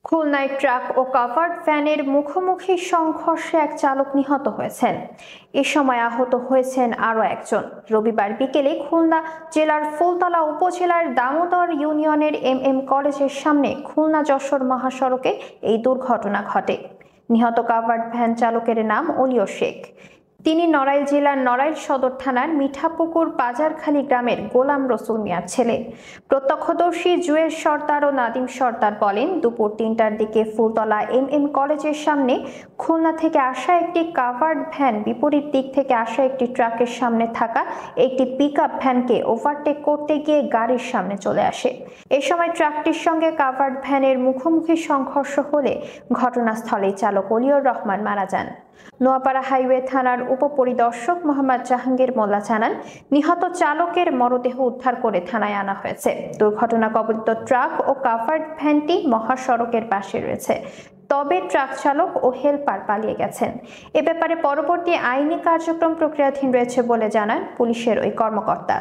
খুলনায় ট্রাক ও কাভার্ড ভ্যানের মুখোমুখি সংঘর্ষে এক চালক নিহত হয়েছেন। এ সময় আহত হয়েছেন আরও একজন। রবিবার বিকেলে খুলনা জেলার ফুলতলা উপজেলার দামোদর ইউনিয়নের এম কলেজের সামনে খুলনা যশোর মহাসড়কে এই দুর্ঘটনা ঘটে। নিহত কাভার্ড ভ্যান চালকের নাম অলিও শেখ। তিনি নড়াইল জেলার নড়াইল সদর থানার মিঠাপুকুর বাজারখালী গ্রামের গোলাম রসুল মিয়ার ছেলে। প্রত্যক্ষদর্শী জুয়েল সর্দার ও নাদিম সর্দার বলেন, দুপুর ৩টার দিকে ফুলতলা এম কলেজের সামনে খুলনা থেকে আসা একটি কাভার্ড ভ্যান বিপরীত দিক থেকে আসা একটি ট্রাকের সামনে থাকা একটি পিকআপ ভ্যানকে ওভারটেক করতে গিয়ে গাড়ির সামনে চলে আসে। এ সময় ট্রাকটির সঙ্গে কাভার্ড ভ্যানের মুখোমুখি সংঘর্ষ হলে ঘটনাস্থলেই চালক অলিউর রহমান মারা যান। নোয়াপাড়া হাইওয়ে থানার উপপরিদর্শক মোহাম্মদ জাহাঙ্গীর মোল্লা জানান, নিহত চালকের মরদেহ উদ্ধার করে থানায় আনা হয়েছে। দুর্ঘটনা কবলিত ট্রাক ও কাভার্ড ভ্যানটি মহাসড়কের পাশে রয়েছে, তবে ট্রাক চালক ও হেলপার পালিয়ে গেছেন। এ ব্যাপারে পরবর্তী আইনি কার্যক্রম প্রক্রিয়াধীন রয়েছে বলে জানান পুলিশের ওই কর্মকর্তা।